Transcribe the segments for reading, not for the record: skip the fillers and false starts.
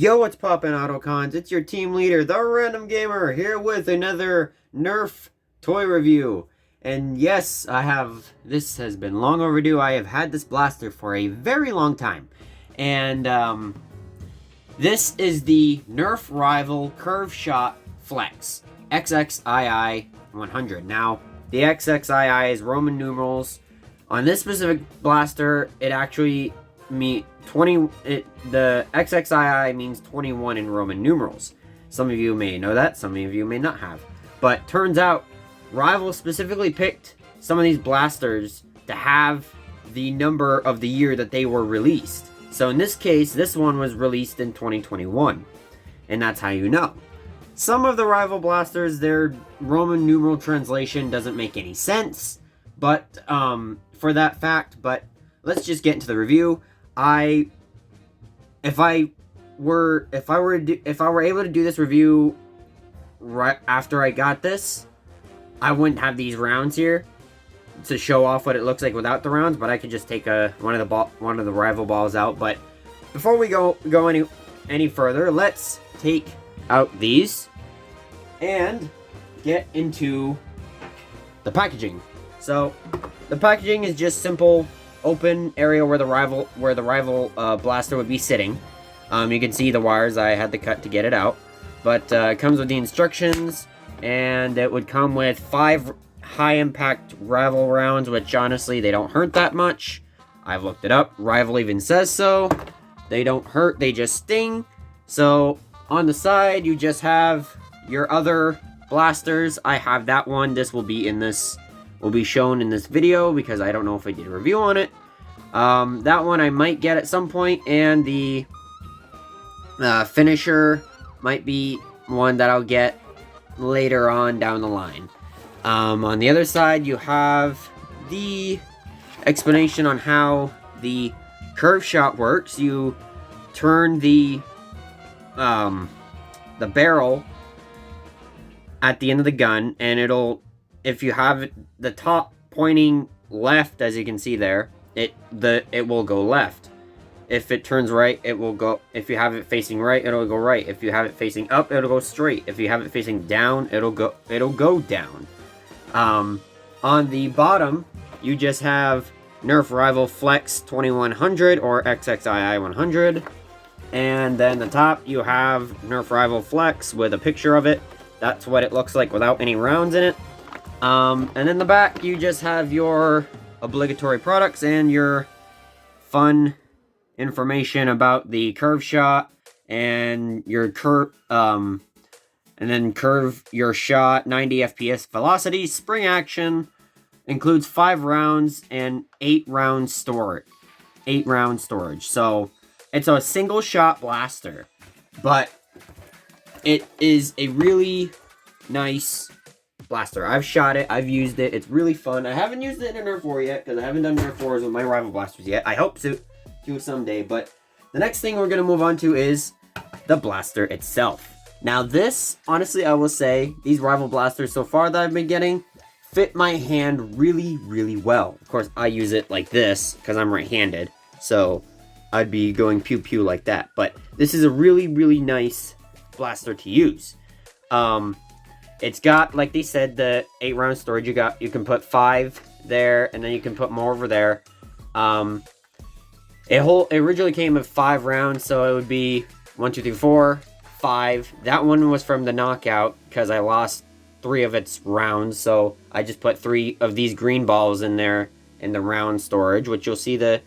Yo, what's poppin', Autocons? It's your team leader, the Random Gamer, here with another Nerf toy review. And yes, this has been long overdue. I have had this blaster for a very long time. And, this is the Nerf Rival Curveshot Flex XXI-100. Now, the XXII is Roman numerals. On this specific blaster, it actually the XXII means 21 in Roman numerals. Some of you may know that, some of you may not have. But turns out, Rival specifically picked some of these blasters to have the number of the year that they were released. So in this case, this one was released in 2021. And that's how you know. Some of the Rival blasters, their Roman numeral translation doesn't make any sense. But, for that fact, but let's just get into the review. If I were able to do this review right after I got this, I wouldn't have these rounds here to show off what it looks like without the rounds, but I could just take one of the Rival balls out. But before we go any further, let's take out these and get into the packaging. So the packaging is just simple open area where the Rival blaster would be sitting. You can see the wires I had to cut to get it out, but it comes with the instructions, and it would come with 5 high impact Rival rounds, which honestly they don't hurt that much. I've looked it up. Rival even says so. They don't hurt, they just sting. So on the side you just have your other blasters. I have that one. This will be shown in this video because I don't know if I did a review on it. That one I might get at some point, and the finisher might be one that I'll get later on down the line. On the other side, you have the explanation on how the Curveshot works. You turn the barrel at the end of the gun, and if you have the top pointing left, as you can see there, it will go left. If it turns right, it will go. If you have it facing right, it'll go right. If you have it facing up, it'll go straight. If you have it facing down, it'll go down. On the bottom, you just have Nerf Rival Flex 2100 or XXII-100, and then the top you have Nerf Rival Flex with a picture of it. That's what it looks like without any rounds in it. And in the back, you just have your obligatory products and your fun information about the Curveshot and your curve your shot, 90 FPS velocity, spring action, includes 5 rounds and 8 round storage. So it's a single shot blaster, but it is a really nice blaster. I've shot it, I've used it, it's really fun. I haven't used it in a Nerf war yet, because I haven't done Nerf wars with my Rival blasters yet. I hope to do someday, but the next thing we're going to move on to is the blaster itself. Now this, honestly, I will say, these Rival blasters so far that I've been getting fit my hand really, really well. Of course, I use it like this, because I'm right-handed, so I'd be going pew-pew like that. But this is a really, really nice blaster to use. It's got, like they said, the 8 round storage. You can put 5 there, and then you can put more over there. It originally came with 5 rounds, so it would be 1, 2, 3, 4, 5. That one was from the knockout, because I lost 3 of its rounds, so I just put 3 of these green balls in there in the round storage, which you'll see the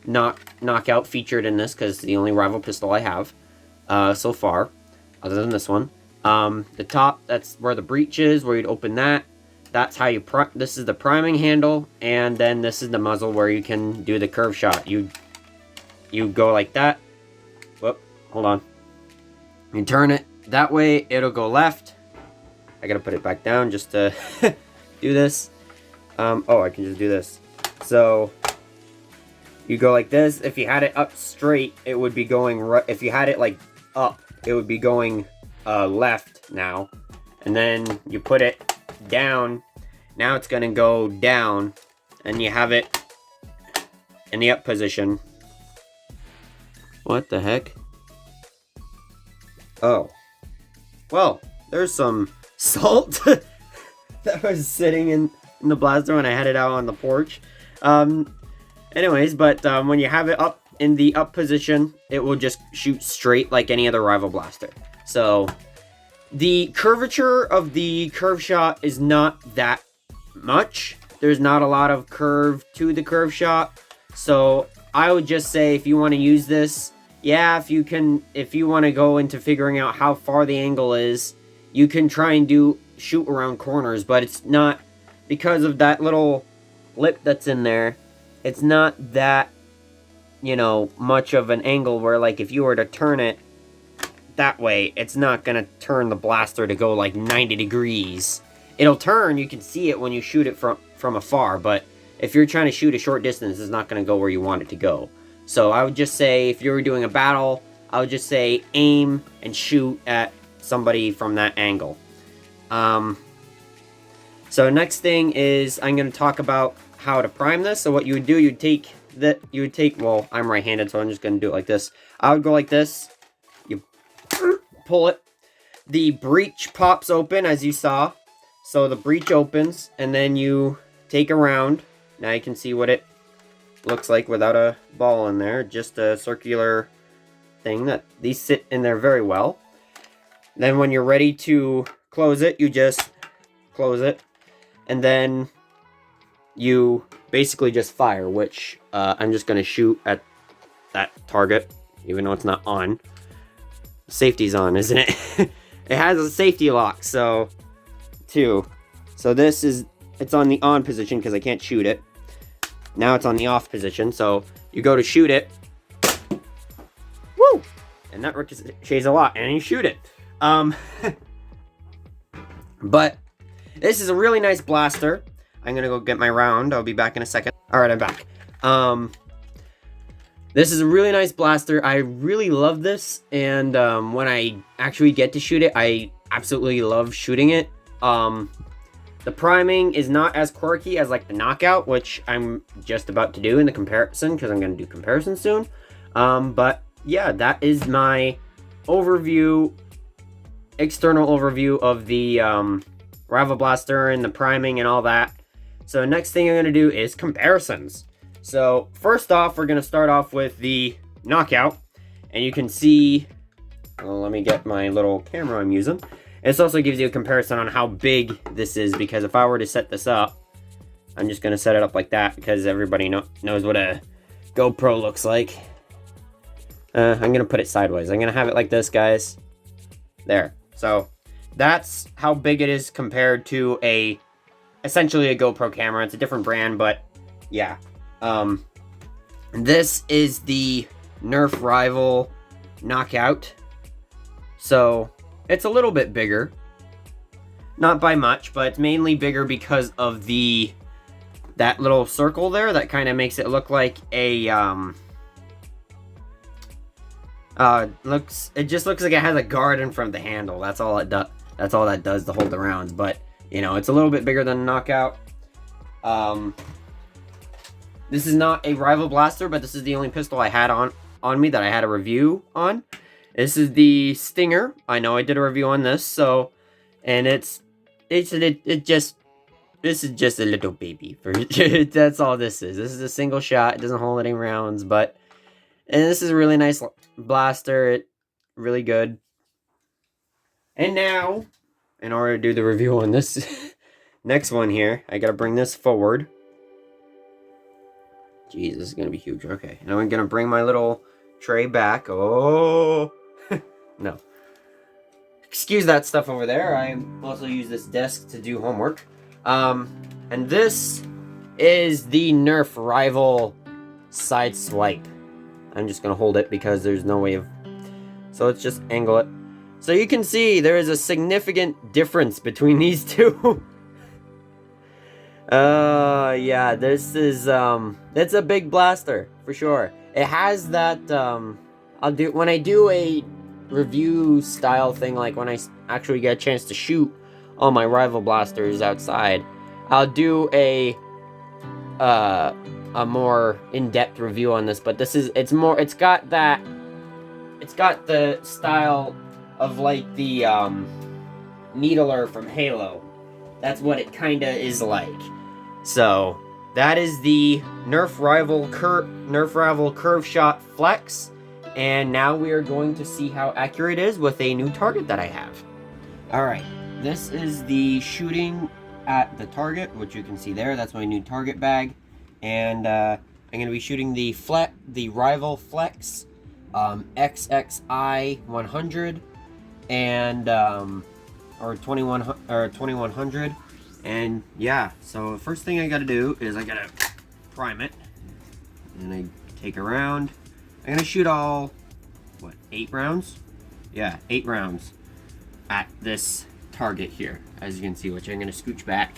knockout featured in this, because it's the only Rival pistol I have so far, other than this one. The top, that's where the breech is, where you'd open that. That's how you this is the priming handle, and then this is the muzzle where you can do the curve shot. You go like that. Whoop, hold on. You turn it that way, it'll go left. I gotta put it back down just to do this. Oh, I can just do this. So you go like this. If you had it up straight, it would be going right. If you had it like up, it would be going left now. And then you put it down. Now it's gonna go down, and you have it in the up position. What the heck? Oh. Well, there's some salt that was sitting in the blaster when I had it out on the porch. Anyways, but when you have it up in the up position, it will just shoot straight like any other rival blaster. So the curvature of the Curveshot is not that much. There's not a lot of curve to the Curveshot. So I would just say if you want to use this, yeah, if you want to go into figuring out how far the angle is, you can try and shoot around corners, but it's not, because of that little lip that's in there, it's not that, you know, much of an angle where, like, if you were to turn it that way, it's not gonna turn the blaster to go like 90 degrees. It'll turn, you can see it when you shoot it from afar, but if you're trying to shoot a short distance, it's not gonna go where you want it to go. So I would just say, if you were doing a battle, I would just say aim and shoot at somebody from that angle. So next thing is, I'm going to talk about how to prime this. So what you would do, well, I'm right-handed, so I'm just going to do it like this. I would go like this. You pull it. The breech pops open, as you saw. So the breech opens, and then you take a round. Now you can see what it looks like without a ball in there. Just a circular thing that these sit in there very well. Then when you're ready to close it, you just close it. And then you basically just fire, which I'm just going to shoot at that target, even though it's not on. Safety's on, isn't it? It has a safety lock, so this is, it's on the on position because I can't shoot it. Now it's on the off position, so you go to shoot it. Woo! And that ricochets a lot, and you shoot it. But this is a really nice blaster. I'm gonna go get my round. I'll be back in a second. Alright, I'm back. This is a really nice blaster. I really love this, and when I actually get to shoot it, I absolutely love shooting it. The priming is not as quirky as like the knockout, which I'm just about to do in the comparison, because I'm going to do comparison soon. But yeah, that is my overview, external overview of the Rival Blaster and the priming and all that. So next thing I'm going to do is comparisons. So first off, we're going to start off with the knockout, and you can see, well, let me get my little camera I'm using. This also gives you a comparison on how big this is, because if I were to set this up, I'm just going to set it up like that because everybody knows what a GoPro looks like. I'm going to put it sideways. I'm going to have it like this, guys. There. So that's how big it is compared to essentially a GoPro camera. It's a different brand, but yeah. This is the Nerf Rival Knockout. So it's a little bit bigger. Not by much, but it's mainly bigger because of that little circle there that kind of makes it look like a it just looks like it has a guard in front of the handle. That's all it does. That's all that does to hold the rounds. But you know, it's a little bit bigger than a Knockout. This is not a Rival Blaster, but this is the only pistol I had on me that I had a review on. This is the Stinger. I know I did a review on this, so, and this is just a little baby. That's all this is. This is a single shot. It doesn't hold any rounds, and this is a really nice blaster. It's really good. And now, in order to do the review on this next one here, I gotta bring this forward. Jeez, this is gonna be huge. Okay, now I'm gonna bring my little tray back. Oh, no. Excuse that stuff over there. I also use this desk to do homework. And this is the Nerf Rival Side Swipe. I'm just gonna hold it because there's no way of... So let's just angle it. So you can see there is a significant difference between these two. Yeah, this is, it's a big blaster, for sure. It has that, when I do a review style thing, like when I actually get a chance to shoot all my Rival Blasters outside, I'll do a more in-depth review on this, but this is, it's got the style of like the Needler from Halo. That's what it kinda is like. So that is the Nerf Rival Curveshot Flex, and now we are going to see how accurate it is with a new target that I have. Alright, this is the shooting at the target, which you can see there. That's my new target bag, and I'm going to be shooting the Rival Flex XXI-100 and or 2100. And yeah, so the first thing I gotta do is I gotta prime it, and I take a round. I'm gonna shoot all, what, 8 rounds? Yeah, 8 rounds at this target here, as you can see, which I'm gonna scooch back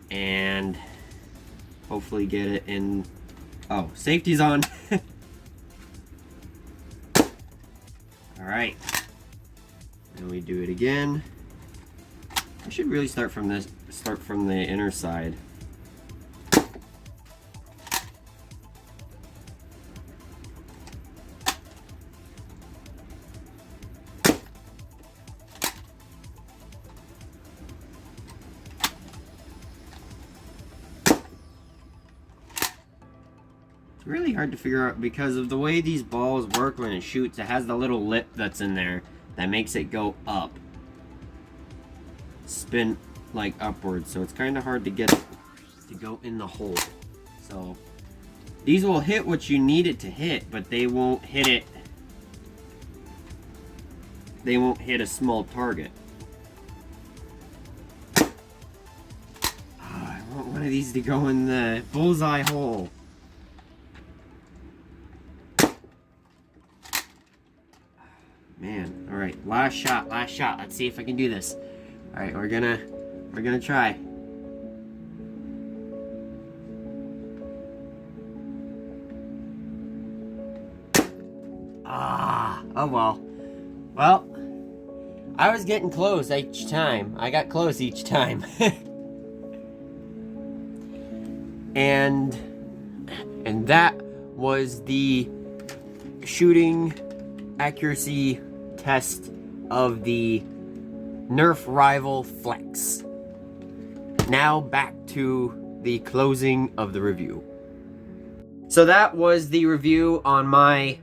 and hopefully get it in. Oh, safety's on. Alright, and we do it again. I should really start from the inner side. It's really hard to figure out because of the way these balls work when it shoots. It has the little lip that's in there that makes it go up. Spin like upwards, so it's kind of hard to get it to go in the hole. So these will hit what you need it to hit, but they won't hit it. They won't hit a small target. I want one of these to go in the bullseye hole. Man, all right, last shot. Let's see if I can do this. All right, we're gonna try. Oh well. Well, I was getting close each time. I got close each time. and that was the shooting accuracy test of the Nerf Rival Flex. Now back to the closing of the review. So that was the review on my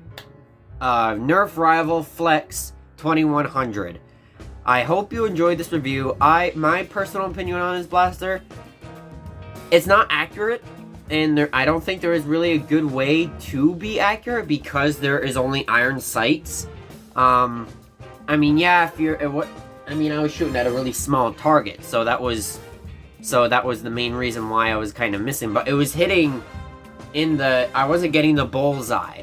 Nerf Rival Flex 2100. I hope you enjoyed this review. My personal opinion on this blaster, it's not accurate, and I don't think there is really a good way to be accurate because there is only iron sights. I mean, yeah, I was shooting at a really small target, so that was the main reason why I was kind of missing. But it was hitting I wasn't getting the bullseye,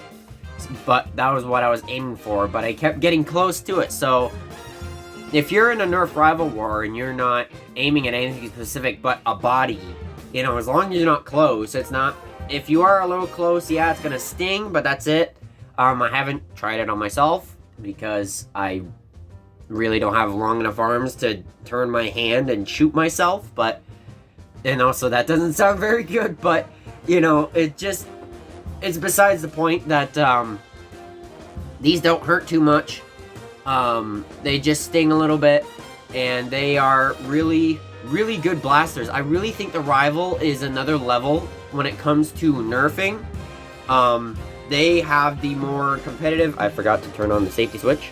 but that was what I was aiming for. But I kept getting close to it. So if you're in a Nerf Rival War and you're not aiming at anything specific but a body, you know, as long as you're not close, it's not. If you are a little close, yeah, it's gonna sting, but that's it. I haven't tried it on myself because I really don't have long enough arms to turn my hand and shoot myself, and also that doesn't sound very good, but you know, it's besides the point that these don't hurt too much. They just sting a little bit, and they are really good blasters. I really think the Rival is another level when it comes to nerfing. They have the more competitive. I forgot to turn on the safety switch.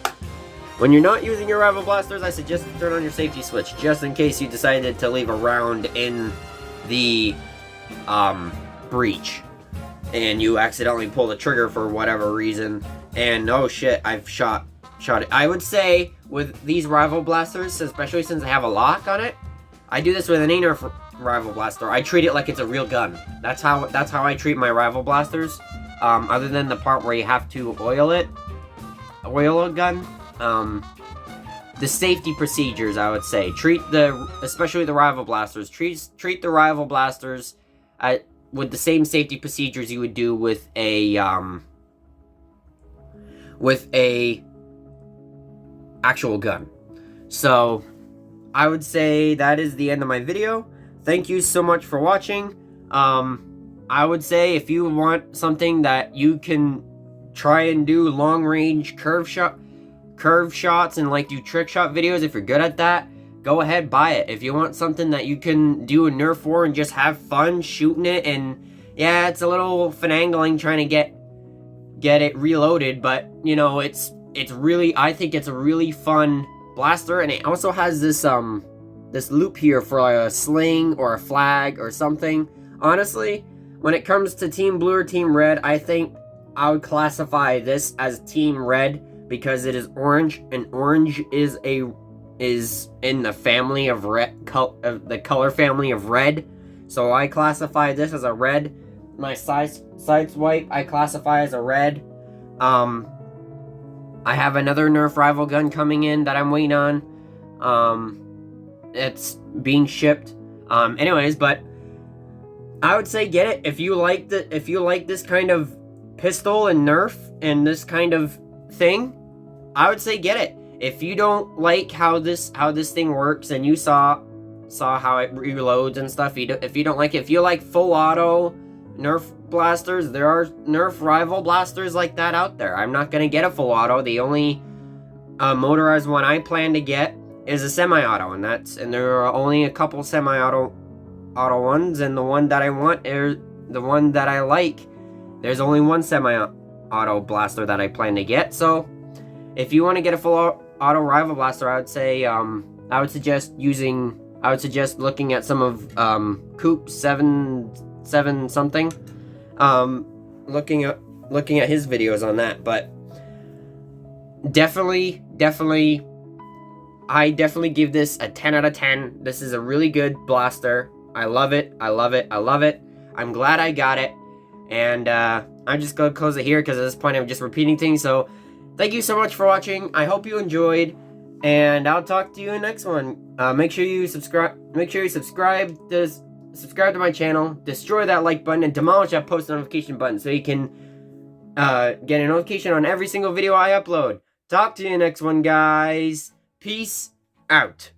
When you're not using your Rival blasters, I suggest to turn on your safety switch, just in case you decided to leave a round in the breach, and you accidentally pull the trigger for whatever reason, and oh shit, I've shot it. I would say with these Rival blasters, especially since I have a lock on it, I do this with an Nerf Rival blaster. I treat it like it's a real gun. That's how I treat my Rival blasters. Other than the part where you have to oil a gun. The safety procedures, I would say, especially the Rival blasters, treat the Rival blasters with the same safety procedures you would do with a actual gun. So I would say that is the end of my video. Thank you so much for watching. I would say if you want something that you can try and do long range curve shot curve shots and like do trick shot videos, if you're good at that, go ahead, buy it. If you want something that you can do a Nerf war and just have fun shooting it, and yeah, it's a little finagling trying to get it reloaded, but you know, it's really, I think it's a really fun blaster, and it also has this this loop here for a sling or a flag or something. Honestly, when it comes to Team Blue or Team Red, I think I would classify this as Team Red because it is orange, and orange is in the family of red, the color family of red. So I classify this as a red. My side swipe I classify as a red. I have another Nerf rival gun coming in that I'm waiting on. It's being shipped. Anyways, but I would say get it if you like this kind of pistol and Nerf and this kind of thing. I would say get it. If you don't like how this thing works, and you saw how it reloads and stuff, if you don't like it, if you like full auto Nerf blasters, there are Nerf rival blasters like that out there. I'm not gonna get a full auto. The only motorized one I plan to get is a semi-auto, and there are only a couple semi-auto ones, and the one that I want, is the one that I like. There's only one semi-auto blaster that I plan to get. So if you want to get a full auto rival blaster, I would say I would suggest looking at some of Coop 7 something, looking at his videos on that. But definitely I definitely give this a 10 out of 10. This is a really good blaster. I love it. I'm glad I got it. And I'm just going to close it here because at this point I'm just repeating things. So thank you so much for watching. I hope you enjoyed. And I'll talk to you in the next one. Make sure you subscribe to my channel. Destroy that like button and demolish that post notification button so you can get a notification on every single video I upload. Talk to you in the next one, guys. Peace out.